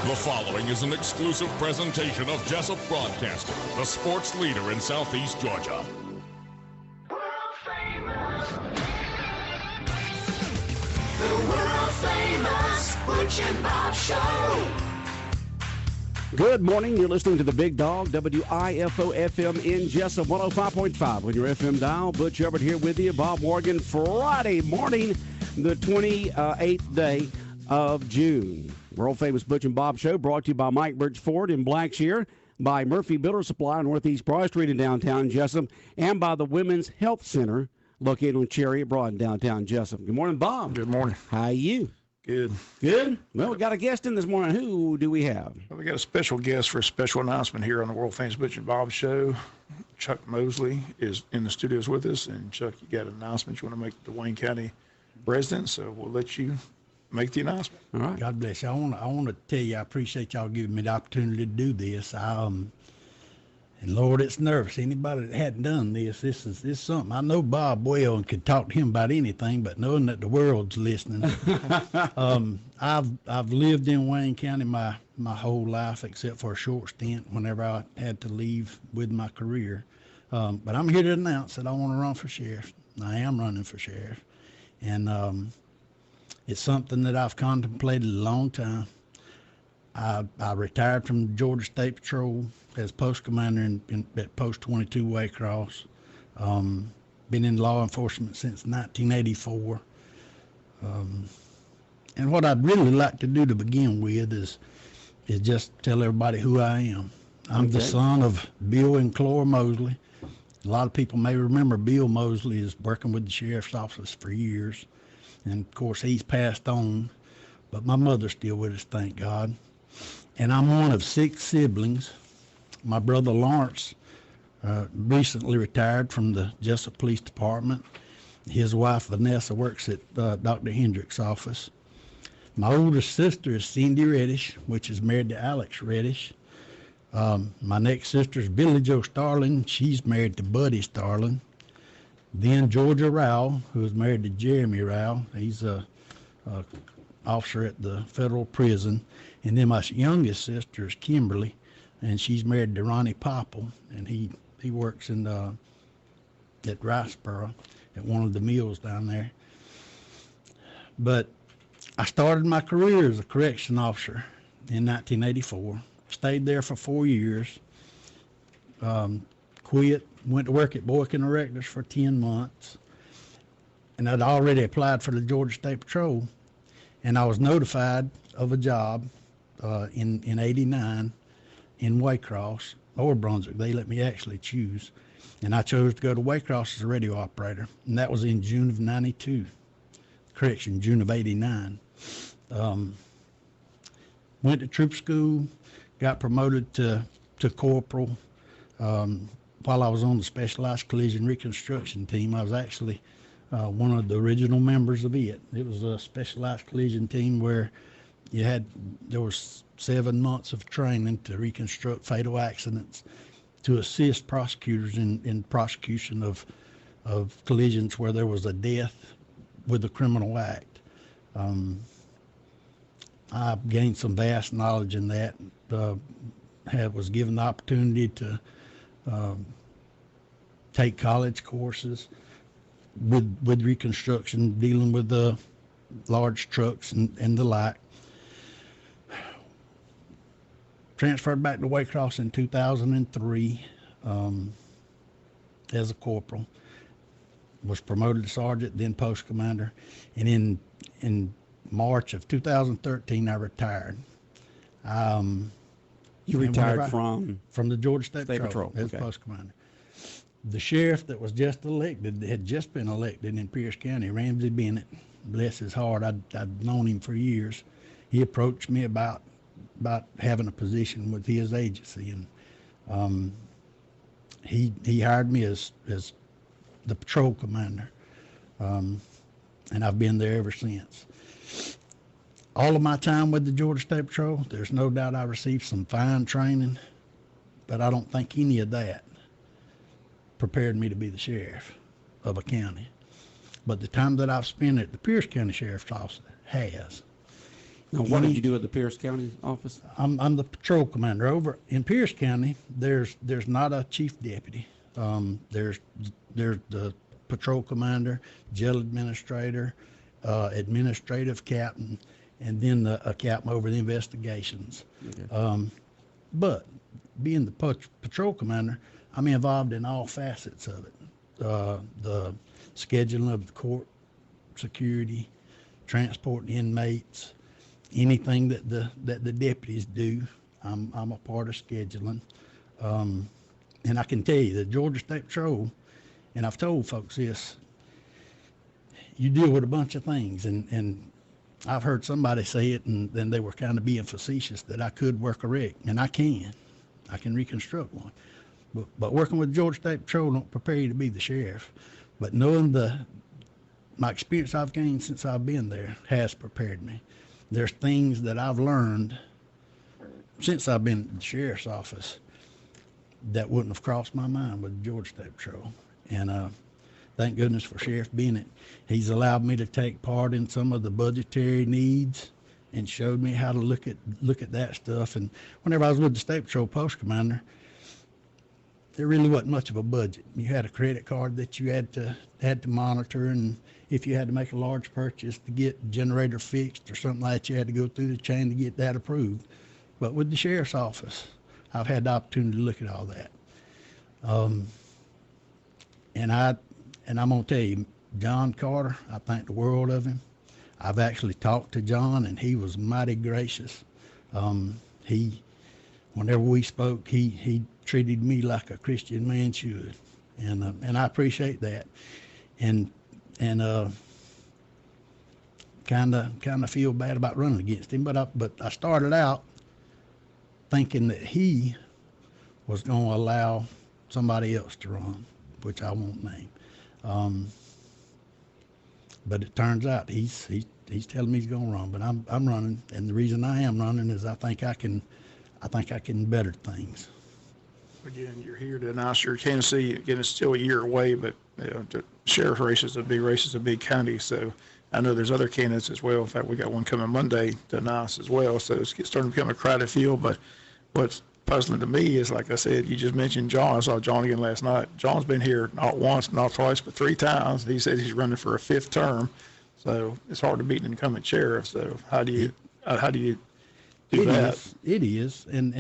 The following is an exclusive presentation of Jesup Broadcasting, the sports leader in Southeast Georgia. World famous. The world famous Butch and Bob Show. Good morning. You're listening to the Big Dog, WIFO FM in Jesup, 105.5 on your FM dial. Butch Hubbard here with you. Bob Morgan, Friday morning, the 28th day of June. World famous Butch and Bob Show brought to you by Mike Birch Ford in Blackshear, by Murphy Builder Supply on Northeast Broad Street in downtown Jesup, and by the Women's Health Center located on Cherry Broad in downtown Jesup. Good morning, Bob. Good morning. How are you? Good. Good? Well, we got a guest in this morning. Who do we have? Well, we got a special guest for a special announcement here on the World Famous Butch and Bob Show. Chuck Mosley is in the studios with us. And, Chuck, you got an announcement you want to make to Wayne County residents, so we'll let you make the announcement. All right. God bless you. I want to tell you, I appreciate y'all giving me the opportunity to do this. And Lord, it's nervous. Anybody that hadn't done this is something. I know Bob well and could talk to him about anything, but knowing that the world's listening, I've lived in Wayne County my whole life except for a short stint whenever I had to leave with my career. But I'm here to announce that I want to run for sheriff. I am running for sheriff, and it's something that I've contemplated a long time. I retired from the Georgia State Patrol as post commander at Post 22 Waycross. Been in law enforcement since 1984. And what I'd really like to do to begin with is just tell everybody who I am. I'm the son of Bill and Clora Mosley. A lot of people may remember Bill Mosley is working with the sheriff's office for years. And, of course, he's passed on. But my mother's still with us, thank God. And I'm one of 6 siblings. My brother Lawrence recently retired from the Jesup Police Department. His wife Vanessa works at Dr. Hendrick's office. My oldest sister is Cindy Reddish, which is married to Alex Reddish. My next sister is Billy Joe Starling. She's married to Buddy Starling. Then Georgia Rowell, who is married to Jeremy Rowell. He's a officer at the federal prison. And then my youngest sister is Kimberly, and she's married to Ronnie Popple, and he works at Riceboro at one of the mills down there. But I started my career as a correction officer in 1984. Stayed there for 4 years. Quit, went to work at Boykin Erectors for 10 months. And I'd already applied for the Georgia State Patrol. And I was notified of a job in 89 in Waycross or Brunswick. They let me actually choose. And I chose to go to Waycross as a radio operator. And that was in June of 92. Correction, June of 89. Went to troop school, got promoted to corporal. While I was on the Specialized Collision Reconstruction team, I was actually one of the original members of it. It was a specialized collision team where there was 7 months of training to reconstruct fatal accidents, to assist prosecutors in prosecution of collisions where there was a death with a criminal act. I gained some vast knowledge in that. Was given the opportunity to take college courses with reconstruction, dealing with the large trucks and the like. Transferred back to Waycross in 2003 as a corporal. Was promoted to sergeant, then post commander, and in March of 2013 I retired. You retired from the Georgia State Patrol as post commander. The sheriff that was just elected, had just been elected in Pierce County, Ramsey Bennett, bless his heart, I'd known him for years. He approached me about having a position with his agency, and he hired me as the patrol commander, and I've been there ever since. All of my time with the Georgia State Patrol, there's no doubt I received some fine training, but I don't think any of that prepared me to be the sheriff of a county. But the time that I've spent at the Pierce County Sheriff's Office has. Now, what did you do at the Pierce County office? I'm the patrol commander. Over in Pierce County, there's not a chief deputy. There's the patrol commander, jail administrator, administrative captain, and then a captain over the investigations. Okay. But being the patrol commander, I'm involved in all facets of it. The scheduling of the court security, transporting inmates, anything that the deputies do, I'm a part of scheduling. And I can tell you, the Georgia State Patrol, and I've told folks this, you deal with a bunch of things, and I've heard somebody say it, and then they were kind of being facetious that I could work a wreck, and I can reconstruct one. But working with Georgia State Patrol don't prepare you to be the sheriff. But knowing my experience I've gained since I've been there has prepared me. There's things that I've learned since I've been in the sheriff's office that wouldn't have crossed my mind with Georgia State Patrol. And thank goodness for Sheriff Bennett. He's allowed me to take part in some of the budgetary needs and showed me how to look at that stuff. And whenever I was with the State Patrol Post Commander, there really wasn't much of a budget. You had a credit card that you had to monitor, and if you had to make a large purchase to get the generator fixed or something like that, you had to go through the chain to get that approved. But with the sheriff's office, I've had the opportunity to look at all that. And I'm gonna tell you, John Carter, I think the world of him. I've actually talked to John, and he was mighty gracious. Whenever we spoke, he treated me like a Christian man should, and I appreciate that, and kind of feel bad about running against him, but I started out thinking that he was going to allow somebody else to run, which I won't name, but it turns out he's telling me he's going to run, but I'm running, and the reason I am running is I think I can better things. Again, you're here to announce your candidacy. Again, it's still a year away, but the sheriff race is a big race, is a big county. So I know there's other candidates as well. In fact, we got one coming Monday to announce as well. So it's starting to become a crowded field. But what's puzzling to me is, like I said, you just mentioned John. I saw John again last night. John's been here not once, not twice, but 3 times. He says he's running for a 5th term. So it's hard to beat an incumbent sheriff. So how do you do that? It is, and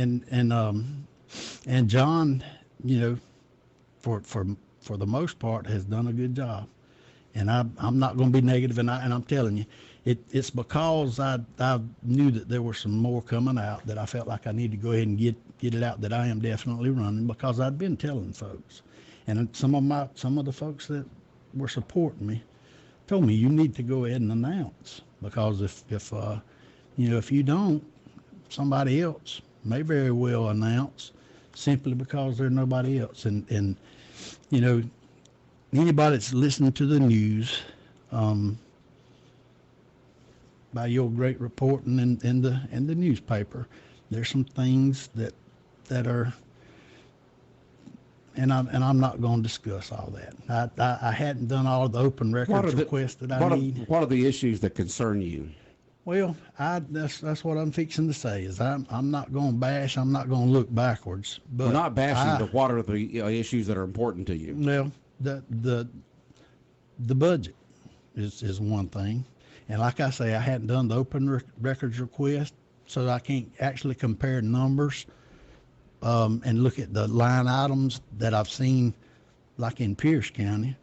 John, for the most part, has done a good job. And I'm not going to be negative, and I'm telling you, it's because I knew that there were some more coming out that I felt like I need to go ahead and get it out that I am definitely running, because I'd been telling folks, and some of the folks that were supporting me told me, you need to go ahead and announce, because if you don't, somebody else may very well announce, simply because there's nobody else. And anybody that's listening to the news, by your great reporting in the newspaper, there's some things that are, and I'm not going to discuss all that. I hadn't done all the open records requests that I need. What are the issues that concern you? Well, that's what I'm fixing to say, is I'm not going to bash, I'm not going to look backwards. But we're not bashing, but what are the issues that are important to you? Well, the budget is one thing. And like I say, I hadn't done the open records request, so I can't actually compare numbers and look at the line items that I've seen, like in Pierce County.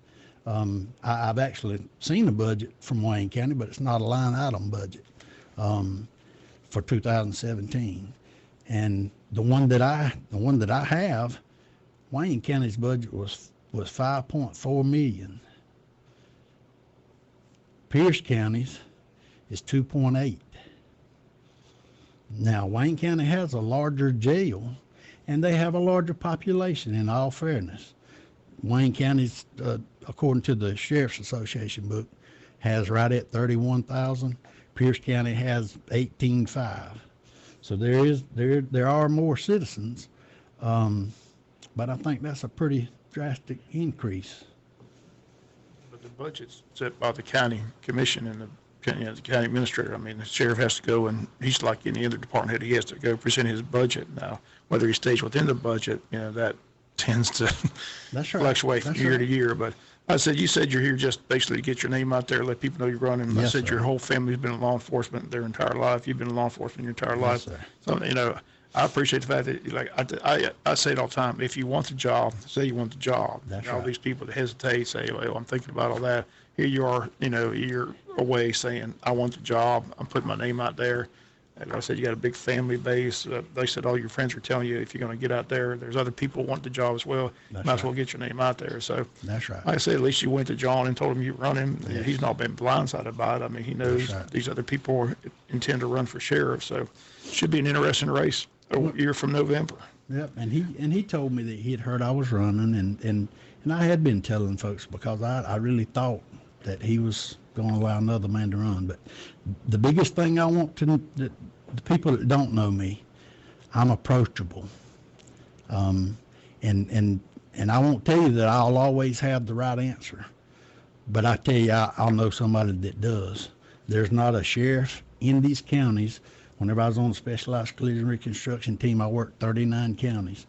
I've actually seen a budget from Wayne County, but it's not a line item budget for 2017. And the one that I have, Wayne County's budget was 5.4 million. Pierce County's is 2.8. Now, Wayne County has a larger jail, and they have a larger population, in all fairness. Wayne County's, according to the Sheriff's Association book, has right at 31,000. Pierce County has 18.5. So there are more citizens, but I think that's a pretty drastic increase. But the budget's set by the county commission, and the county administrator. I mean, the sheriff has to go, and he's like any other department head. He has to go present his budget. Now, whether he stays within the budget, that tends to fluctuate from year to year. But you said you're here just basically to get your name out there, let people know you're running. Yes, I said sir. your whole family's been in law enforcement their entire life. You've been in law enforcement your entire life. sir. So, I appreciate the fact that, I say it all the time, if you want the job, say you want the job. That's All right. these people that hesitate, say, well, I'm thinking about all that. Here you are, you're away saying, I want the job. I'm putting my name out there. And like I said, you got a big family base. They said all your friends are telling you if you're going to get out there, there's other people who want the job as well. That's Might as right. well get your name out there. So That's right. like I said, at least you went to John and told him you run him. Yes. He's not been blindsided by it. I mean, he knows That's right. these other people intend to run for sheriff. So should be an interesting race a year from November. Yep, and he told me that he had heard I was running, and I had been telling folks because I really thought that he was going to allow another man to run. But the biggest thing I want that the people that don't know me, I'm approachable, and I won't tell you that I'll always have the right answer, but I tell you I'll know somebody that does. There's not a sheriff in these counties. Whenever I was on the Specialized Collision Reconstruction team, I worked 39 counties.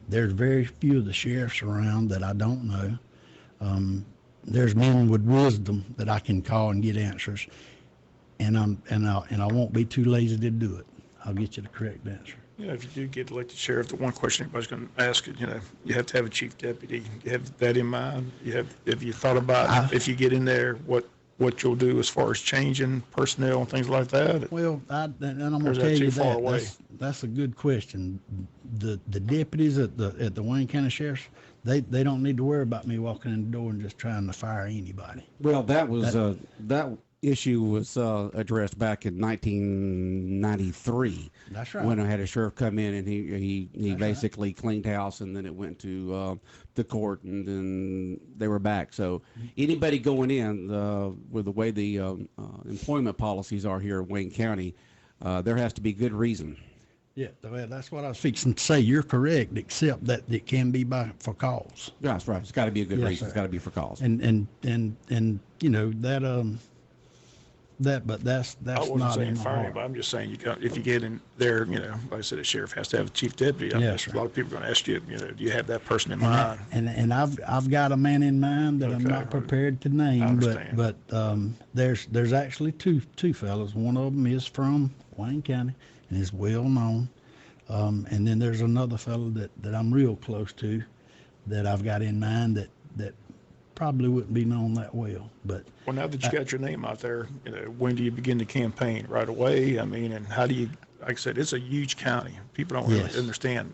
There's very few of the sheriffs around that I don't know. There's men with wisdom that I can call and get answers, and I won't be too lazy to do it. I'll get you the correct answer. Yeah, if you do get elected sheriff, the one question everybody's going to ask is, you have to have a chief deputy. You have that in mind. Have you thought about if you get in there, what you'll do as far as changing personnel and things like that? Well, and I'm Or going is to that tell too you far away? that's a good question. The deputies at the Wayne County Sheriff's, they don't need to worry about me walking in the door and just trying to fire anybody. Well, that was that issue was addressed back in 1993. That's right. When I had a sheriff come in and he basically cleaned house, and then it went to the court, and then they were back. So anybody going in with the way the employment policies are here in Wayne County, there has to be good reason. Yeah, well, that's what I was fixing to say. You're correct, except that it can be for cause. That's right. It's got to be a good Yes, reason. sir. It's got to be for cause. And but that's I wasn't not saying in my firing, heart. but I'm just saying if you get in there, like I said, a sheriff has to have a chief deputy. Yes, A sir. lot of people are going to ask you, do you have that person in mind? And I've got a man in mind that I'm Okay. not prepared to name, understand. but there's actually two fellas. One of them is from Wayne County and is well known, and then there's another fellow that I'm real close to, that I've got in mind that probably wouldn't be known that well. But Well, now that you got your name out there, when do you begin the campaign? Right away? I mean, and how do you, like I said, it's a huge county. People don't really Yes. understand.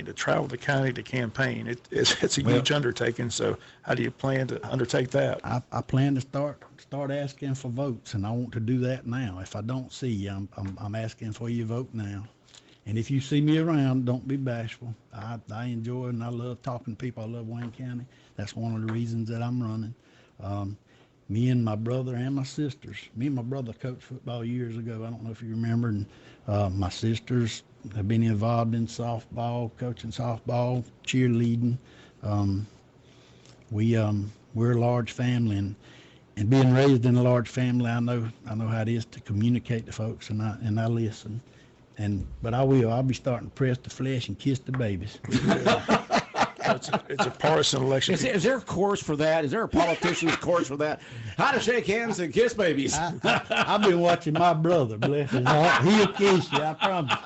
To travel the county to campaign, it's a huge undertaking. So how do you plan to undertake that? I plan to start asking for votes, and I want to do that now. If I don't see you, I'm asking for your vote now. And if you see me around, don't be bashful. I enjoy and I love talking to people. I love Wayne County. That's one of the reasons that I'm running. Me and my brother and my sisters. Me and my brother coached football years ago. I don't know if you remember. And my sisters have been involved in softball, coaching softball, cheerleading. We're a large family, and being raised in a large family, I know how it is to communicate to folks, and I listen. But I'll be starting to press the flesh and kiss the babies. It's a partisan election. Is there a course for that? Is there a politician's course for that? How to shake hands and kiss babies? I've been watching my brother, bless his heart. He'll kiss you, I promise.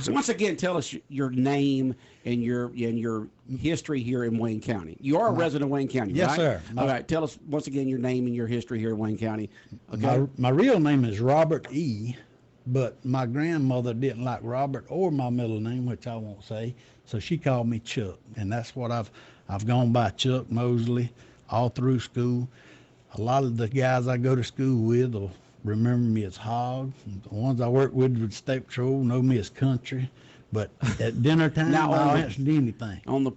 Once again, tell us your name and your history here in Wayne County. You are a resident of Wayne County, Yes, right? sir. All right, tell us once again your name and your history here in Wayne County. Okay. My real name is Robert E., but my grandmother didn't like Robert or my middle name, which I won't say, so she called me Chuck, and that's what I've gone by, Chuck Mosley, all through school. A lot of the guys I go to school with will remember me as Hog. The ones I work with State Patrol know me as Country. But at dinner time, Now, I'll answer to anything. On the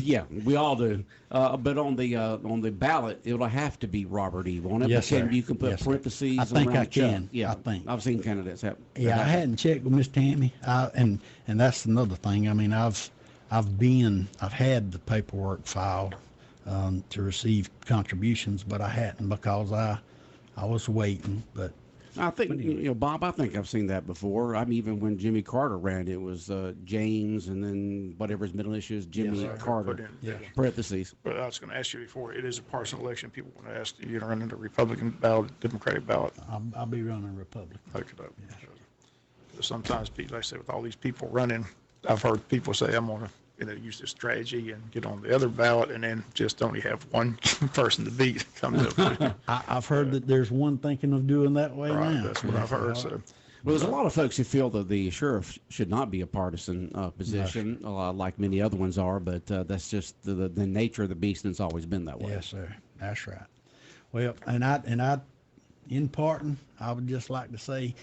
yeah, we all do. But on the ballot, it'll have to be Robert E. Won't it? Yes, sir. You can put Yes, sir. parentheses. I think around I can. Chuck. Yeah, I think. I've seen candidates have. Yeah, I hadn't checked with Miss Tammy, and that's another thing. I mean, I've had the paperwork filed to receive contributions, but I hadn't because I was waiting. But I think, Bob, I think I've seen that before. I mean, even when Jimmy Carter ran, it was James and then whatever his middle issue is, Jimmy Carter, parentheses. But I was going to ask you before, it is a partisan election. People want to ask you to run into Republican ballot, Democratic ballot. I'll be running Republican. Okay. So sometimes, like I said, with all these people running, I've heard people say, I'm going to use this strategy and get on the other ballot, and then just only have one person to beat comes up. I've heard that there's one thinking of doing that way now. That's what I've heard. So, well, there's a lot of folks who feel that the sheriff should not be a partisan position, like many other ones are, but that's just the nature of the beast, and it's always been that way. Yes, sir. That's right. Well, and I, in parting, I would just like to say,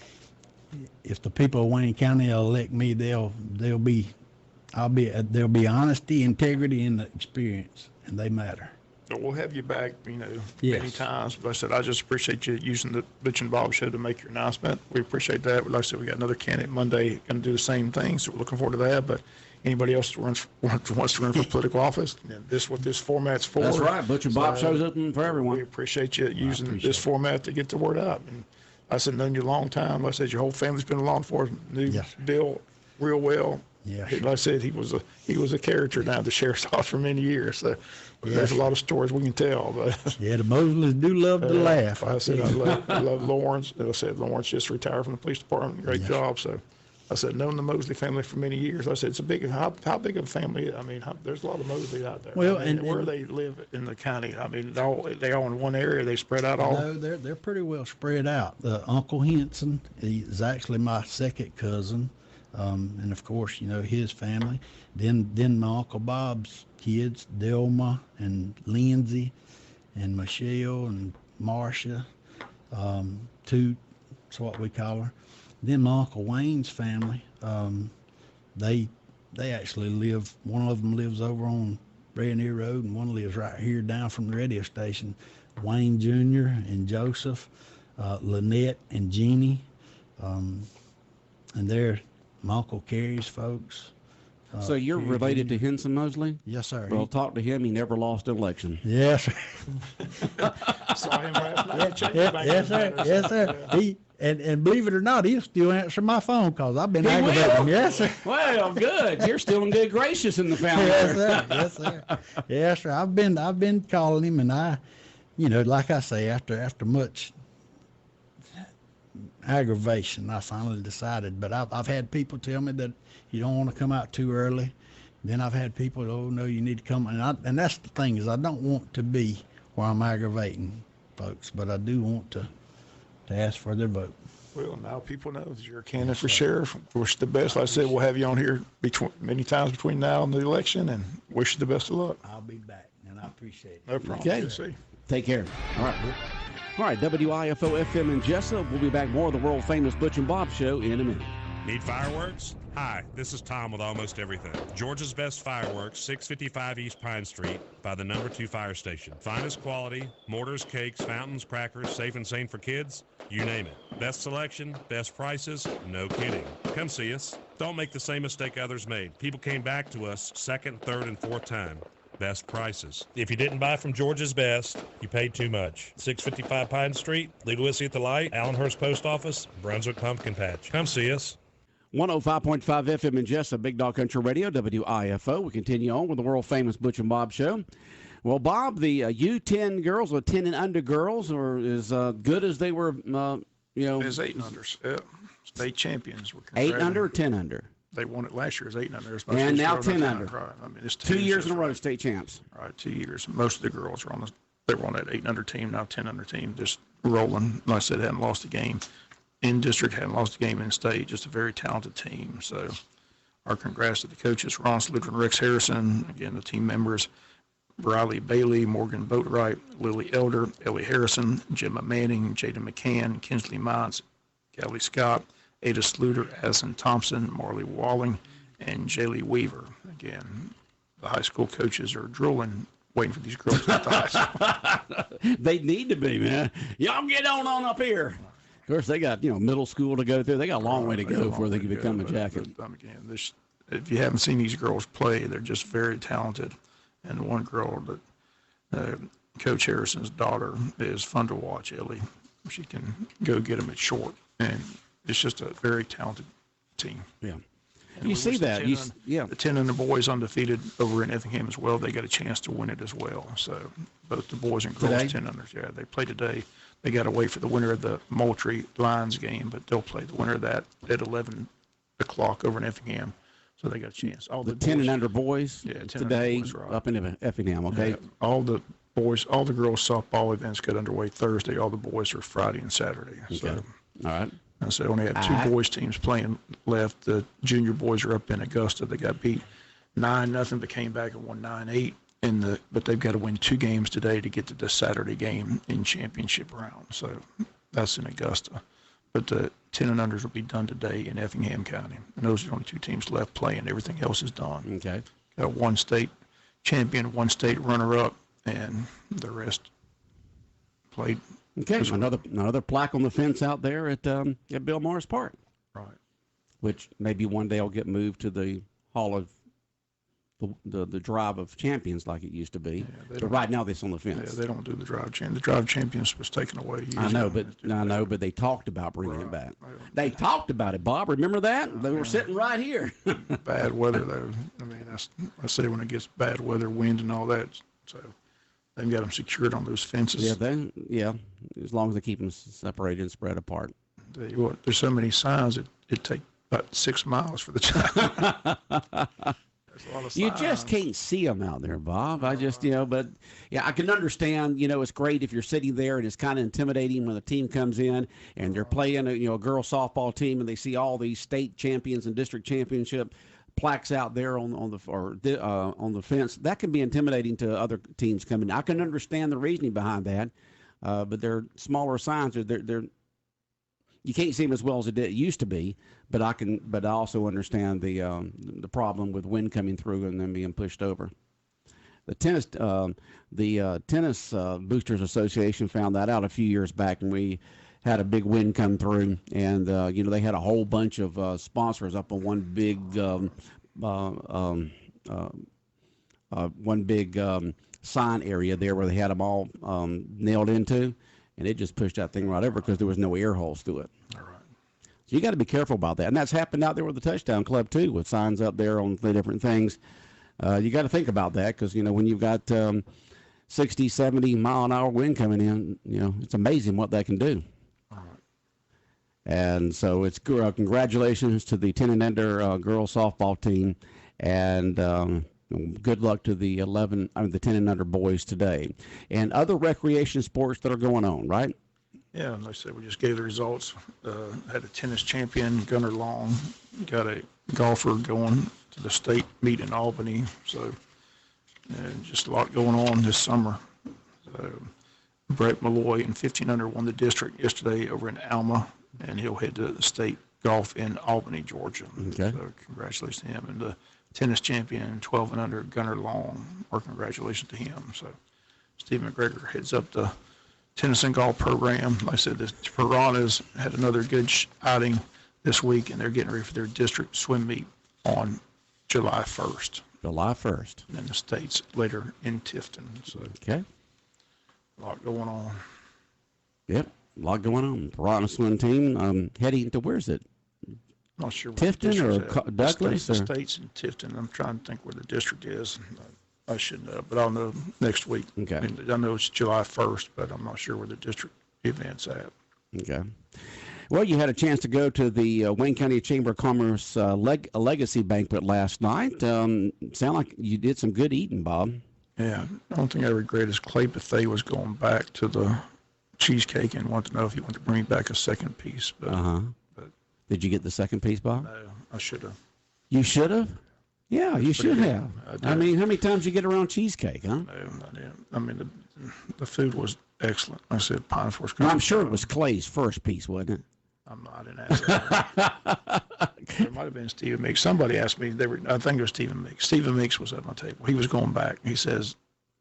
if the people of Wayne County elect me, there'll be honesty, integrity, and experience, and they matter. So we'll have you back, many Yes. times. But I said, I just appreciate you using the Butch and Bob Show to make your announcement. We appreciate that. Like I said, we got another candidate Monday going to do the same thing, so we're looking forward to that. But anybody else that wants to run for political office, this is what this format's for. That's right. Butch and Bob Show's open for everyone. We appreciate you using this format to get the word out. And I said, known you a long time. Like I said, your whole family's been in law enforcement. Knew Bill real well. Yeah. Like I said, he was a character down at the sheriff's office for many years. So there's a lot of stories we can tell. But yeah, the Mosleys do love to laugh. I said I love Lawrence. I said Lawrence just retired from the police department. Great job. So I said known the Mosley family for many years. I said it's a big how big of a family. I mean, there's a lot of Mosleys out there. Well, and where they live in the county. I mean, they all in one area. They spread out all. No, they're pretty well spread out. Uncle Henson is actually my second cousin. And of course, his family. Then my Uncle Bob's kids, Delma and Lindsay and Michelle and Marcia, Toot, that's what we call her. Then my Uncle Wayne's family, they actually live, one of them lives over on Brandon Road and one lives right here down from the radio station. Wayne Jr. and Joseph, Lynette and Jeannie, and they're my Uncle Carrie's folks. So you're related to Henson Mosley? Yes, sir. Well, talk to him. He never lost an election. Yes, sir. Saw him last night. Yes, sir. Yes, sir. And believe it or not, he'll still answer my phone calls. I've been aggravating him. Yes, sir. Well, good. You're still in good gracious in the family. Yes, sir. Yes, sir. Yes, sir. I've been calling him, and I, like I say, after much aggravation, I finally decided. But I've had people tell me that you don't want to come out too early. Then I've had people, oh no, you need to come, and that's the thing is I don't want to be where I'm aggravating folks, but I do want to ask for their vote. Well, now people know that you're a candidate for sheriff. Wish you the best. Like I said, we'll have you on here many times between now and the election, and wish you the best of luck. I'll be back, and I appreciate it. No problem. Okay. Good to see you. Take care. All right. All right, WIFO FM in Jesup. We'll be back more of the world-famous Butch and Bob Show in a minute. Need fireworks? Hi, this is Tom with Almost Everything. Georgia's Best Fireworks, 655 East Pine Street by the number 2 fire station. Finest quality, mortars, cakes, fountains, crackers, safe and sane for kids, you name it. Best selection, best prices, no kidding. Come see us. Don't make the same mistake others made. People came back to us second, third, and fourth time. Best prices. If you didn't buy from Georgia's Best, you paid too much. 655 Pine Street, Ludwig at the Light, Allenhurst Post Office, Brunswick Pumpkin Patch. Come see us. 105.5 FM in Jesup, Big Dog Country Radio, WIFO. We continue on with the world-famous Butch and Bob Show. Well, Bob, the U10 girls or 10 and under girls are as good as they were, As 8 and unders. Yeah. State champions. 8 under or 10 under? They won it last year as 8 and under. And now 10 under. Right. I mean, it's 2 years in a row, state champs. Right, 2 years. Most of the girls are they were on that 8 and under team, now 10 under team, just rolling. Like I said, hadn't lost a game in district, hadn't lost a game in state. Just a very talented team. So our congrats to the coaches, Ron Slidren, Rex Harrison, again, the team members, Briley Bailey, Morgan Boatwright, Lily Elder, Ellie Harrison, Gemma Manning, Jada McCann, Kinsley Mines, Kelly Scott, Ada Sluter, Addison Thompson, Marley Walling, and Jaylee Weaver. Again, the high school coaches are drooling, waiting for these girls to get to high school. They need to be, man. Y'all get on up here. Of course, they got, middle school to go through. They got a long way to go before they can become a jacket. Again, if you haven't seen these girls play, they're just very talented. And one girl that Coach Harrison's daughter is fun to watch, Ellie. She can go get them at short, and it's just a very talented team. Yeah. And You see that. The 10 and the boys undefeated over in Effingham as well. They got a chance to win it as well. So both the boys and girls Today? 10 unders. Yeah, they play today. They got to wait for the winner of the Moultrie Lions game, but they'll play the winner of that at 11 o'clock over in Effingham. So they got a chance. All The 10 and under boys Yeah, 10 and today under boys, right. up in Effingham, okay? Yeah, all the girls softball events get underway Thursday. All the boys are Friday and Saturday. So, Okay. All right. and so only have two boys teams playing left. The junior boys are up in Augusta. They got beat 9-0, but came back and won 9-8. But they've got to win 2 games today to get to the Saturday game in championship round. So that's in Augusta. But the 10 and unders will be done today in Effingham County. And those are the only 2 teams left playing. Everything else is done. Okay. Got 1 state champion, 1 state runner-up, and the rest played. Okay. Another plaque on the fence out there at Bill Morris Park, Right. which maybe one day will get moved to the Hall of the Drive of Champions like it used to be. they But right now, this on the Yeah, fence. they don't do the drive champion. The drive champions was taken away years I know, ago. but they talked about bringing it back. Right. They talked about it, Bob. Remember that? They were sitting right here. Bad weather, though. I mean, I say when it gets bad weather, wind and all that. So they've got them secured on those fences. As long as they keep them separated and spread apart. There's so many signs it take about 6 miles for the time. There's a lot of You signs. just can't see them out there, Bob. I just, but yeah, I can understand, it's great if you're sitting there and it's kind of intimidating when the team comes in and they're playing a girls softball team and they see all these state champions and district championship plaques out there on the fence. That can be intimidating to other teams coming. I can understand the reasoning behind that, but they're smaller signs. They're you can't see them as well as it used to be, but I also understand the problem with wind coming through and then being pushed over. The tennis Boosters Association found that out a few years back, and we had a big wind come through, and they had a whole bunch of sponsors up on one big sign area there where they had them all nailed into. And it just pushed that thing right over because there was no air holes through it. All right. So you got to be careful about that. And that's happened out there with the Touchdown Club, too, with signs up there on the different things. You got to think about that because, when you've got 60, 70 mile an hour wind coming in, it's amazing what that can do. All right. And so it's congratulations to the 10 and under girls softball team. And good luck to the 10 and under boys today. And other recreation sports that are going on, right? Yeah, like I said, we just gave the results. Had a tennis champion, Gunnar Long. Got a golfer going to the state meet in Albany. So just a lot going on this summer. So Brett Malloy in 15 under won the district yesterday over in Alma, and he'll head to the state golf in Albany, Georgia. Okay. So congratulations to him. And the tennis champion, 12 and under, Gunnar Long. Our congratulations to him. So Steve McGregor heads up the tennis and golf program. Like I said, the Piranhas had another good outing this week, and they're getting ready for their district swim meet on July 1st. July 1st. And then the states later in Tifton. So Okay. a lot going on. Yep. A lot going on. Piranha swim team heading to, where's it? Not sure where the Tifton district's or at. Douglas? The or? state's in Tifton. I'm trying to think where the district is. I should know, but I'll know next week. Okay. I know it's July 1st, but I'm not sure where the district event's at. Okay. Well, you had a chance to go to the Wayne County Chamber of Commerce Legacy Banquet last night. Sound like you did some good eating, Bob. Yeah. The only thing I regret is Clay Bethay was going back to the cheesecake and wanted to know if he wanted to bring back a second piece. But, but Did you get the second piece, Bob? no, I should have. You should have? Yeah, you should good. have. I did. I mean, how many times you get around cheesecake, huh? No, I didn't. I mean, the food was excellent. Like I said Pine Forest. Well, I'm sure it was Clay's first piece, wasn't it? I didn't ask that. It might have been Stephen Meeks. Somebody asked me. I think it was Stephen Meeks. Stephen Meeks was at my table. He was going back. He says,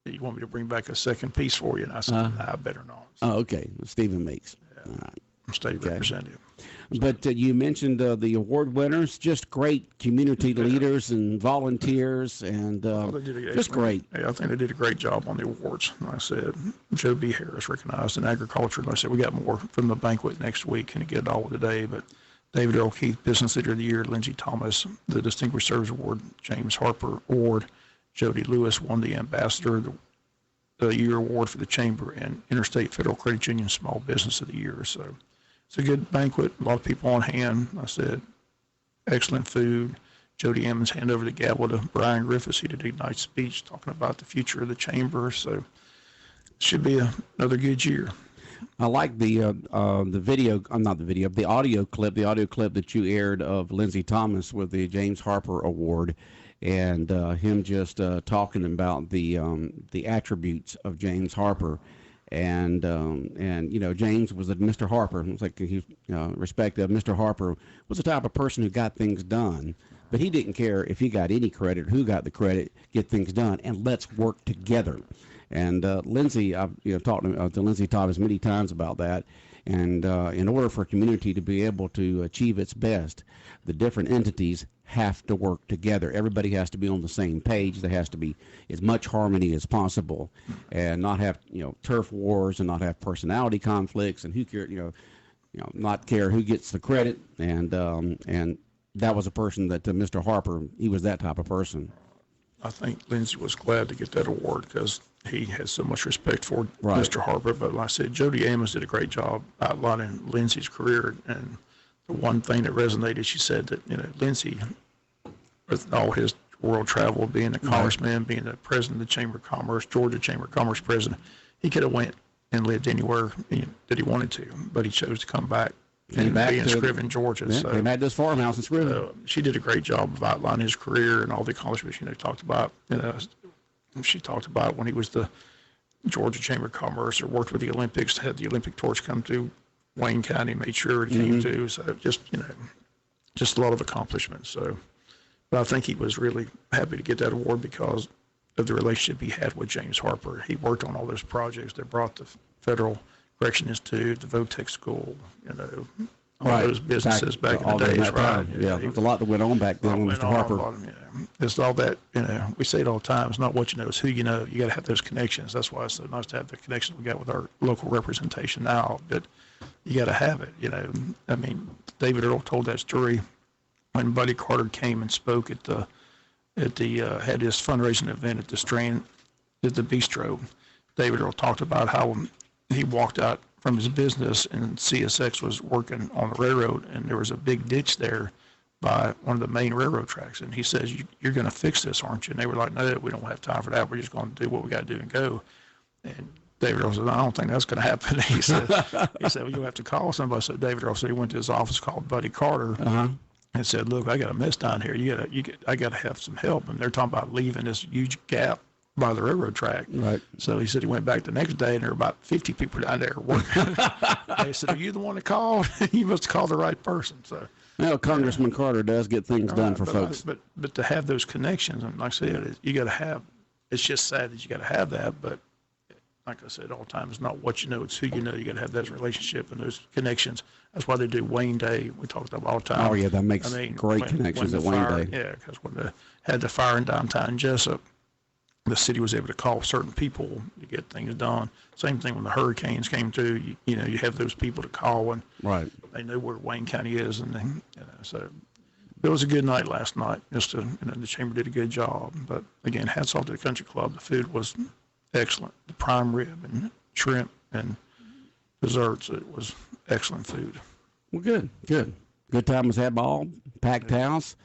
"You want me to bring back a second piece for you?" And I said, "Nah, I better not." Oh, okay. Stephen Meeks. Yeah. All right. state representative. But you mentioned the award winners, just great community leaders and volunteers, and just great. Yeah, I think they did a great job on the awards. Like I said, Joe B. Harris recognized in agriculture. Like I said, we got more from the banquet next week. Couldn't get it all today, but David Earl Keith, Business Leader of the Year, Lindsey Thomas, the Distinguished Service Award, James Harper Award, Jody Lewis won the Ambassador of the Year Award for the Chamber, and Interstate Federal Credit Union Small Business of the Year. So it's a good banquet, a lot of people on hand. Like I said, excellent food. Jody Emmons handed over the gavel to Brian Griffiths. He did a nice speech talking about the future of the chamber. So it should be another good year. I like the video, not the video, the audio clip that you aired of Lindsey Thomas with the James Harper Award, and him just talking about the attributes of James Harper. And James was Mr. Harper. It was like he respected Mr. Harper was the type of person who got things done, but he didn't care if he got any credit or who got the credit. Get things done, and let's work together. And Lindsey, I've talked to Lindsey Thomas many times about that. And in order for a community to be able to achieve its best, the different entities have to work together. Everybody has to be on the same page. There has to be as much harmony as possible, and not have turf wars, and not have personality conflicts, and who care not care who gets the credit. And that was a person that Mr. Harper, he was that type of person. I think Lindsey was glad to get that award because he has so much respect for Mr. Harper. But like I said, Jody Amos did a great job outlining Lindsey's career. And the one thing that resonated, she said that, Lindsey, with all his world travel, being a congressman, being the president of the Chamber of Commerce, Georgia Chamber of Commerce president, he could have went and lived anywhere that he wanted to, but he chose to come back and be in Scriven, Georgia. Yeah, he had this farmhouse in Scriven. She did a great job of outlining his career and all the accomplishments. Talked about. She talked about when he was the Georgia Chamber of Commerce, or worked with the Olympics, had the Olympic torch come through Wayne County, made sure it came to. So just a lot of accomplishments. So, but I think he was really happy to get that award because of the relationship he had with James Harper. He worked on all those projects that brought the Federal Correction Institute, the Votech School, all those businesses back in the days, right? Yeah, there's a lot that went on back then with Mr. Harper. It's all that, we say it all the time, it's not what you know, it's who you know. You got to have those connections. That's why it's so nice to have the connections we got with our local representation now, but you got to have it, I mean, David Earl told that story when Buddy Carter came and spoke at the had his fundraising event at the Strand, at the Bistro. David Earl talked about how he walked out from his business and CSX was working on the railroad, and there was a big ditch there by one of the main railroad tracks. And he says, you're going to fix this, aren't you? And they were like, no, we don't have time for that. We're just going to do what we got to do and go. And David Earl said, I don't think that's going to happen. He said, well, you'll have to call somebody. So David Earl said he went to his office, called Buddy Carter, and said, look, I got a mess down here. I got to have some help. And they're talking about leaving this huge gap by the railroad track. Right. So he said he went back the next day, and there were about 50 people down there working. They said, are you the one that called? You must have called the right person. So, Congressman Carter does get things done for folks. But to have those connections, and like I said, you got to have, it's just sad that you got to have that, but like I said all the time, it's not what you know, it's who you know. You got to have that relationship and those connections. That's why they do Wayne Day. We talked about all the time. Oh, yeah, that makes great connections at Wayne Day. Yeah, because when they had the fire in downtown Jesup, the city was able to call certain people to get things done. Same thing when the hurricanes came through. You have those people to call, and they know where Wayne County is, and so it was a good night last night. The chamber did a good job. But again, hats off to the country club. The food was excellent. The prime rib and shrimp and desserts. It was excellent food. Well, good. Good time was had by all. Packed house.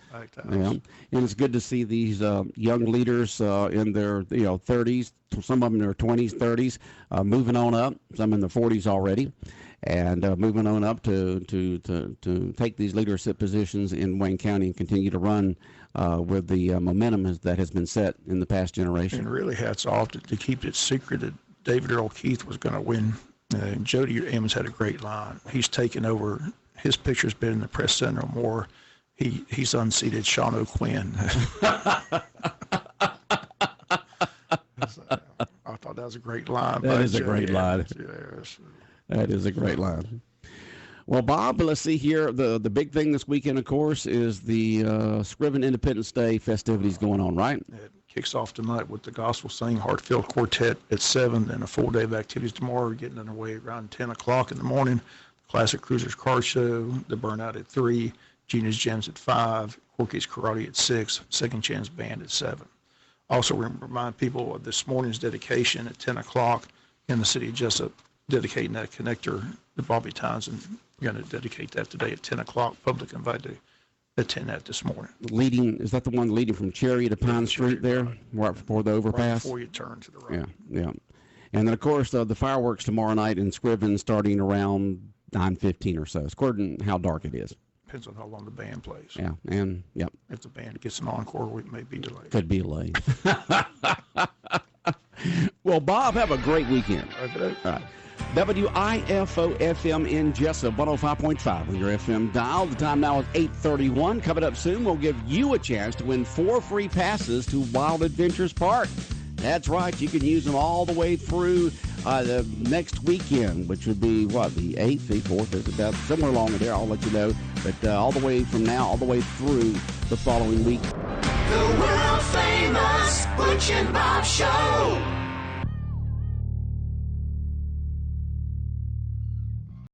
Yeah. And it's good to see these young leaders in their 30s, some of them in their 20s, 30s, moving on up, some in their 40s already, and moving on up to take these leadership positions in Wayne County and continue to run with the momentum that has been set in the past generation. And really hats off to keep it secret that David Earl Keith was going to win. Jody Emmons had a great line. He's taken over. His picture's been in the press center more. He's unseated Sean O'Quinn. I thought that was a great line. That is a great line. Yes. That is a great line. Well, Bob, let's see here. The big thing this weekend, of course, is the Scriven Independence Day festivities going on, right? It kicks off tonight with the Gospel Singing Hartfield Quartet at 7, and a full day of activities tomorrow, getting underway around 10 o'clock in the morning. Classic Cruisers Car Show, the Burnout at 3, Gina's Gems at 5, Corky's Karate at 6, Second Chance Band at 7. Also remind people of this morning's dedication at 10 o'clock in the city of Jesup, dedicating that connector to Bobby Townsend. We're going to dedicate that today at 10 o'clock. Public invited to attend that this morning. Is that the one leading from Cherry to Pine Street there, right before the overpass? Right before you turn to the right. Yeah. And then, of course, the fireworks tomorrow night in Scriven starting around 9:15 or so, according to how dark it is. Depends on how long the band plays. Yeah, and yep. If the band gets an encore, we may be delayed. Could be delayed. Well, Bob, have a great weekend. Okay. All right. WIFO FM in Jesup, 105.5 on your FM dial. The time now is 8:31. Coming up soon, we'll give you a chance to win 4 free passes to Wild Adventures Park. That's right. You can use them all the way through the next weekend, which would be, the 8th, the 4th, is about somewhere along there. I'll let you know. But all the way from now, all the way through the following week. The world famous Butch and Bob Show.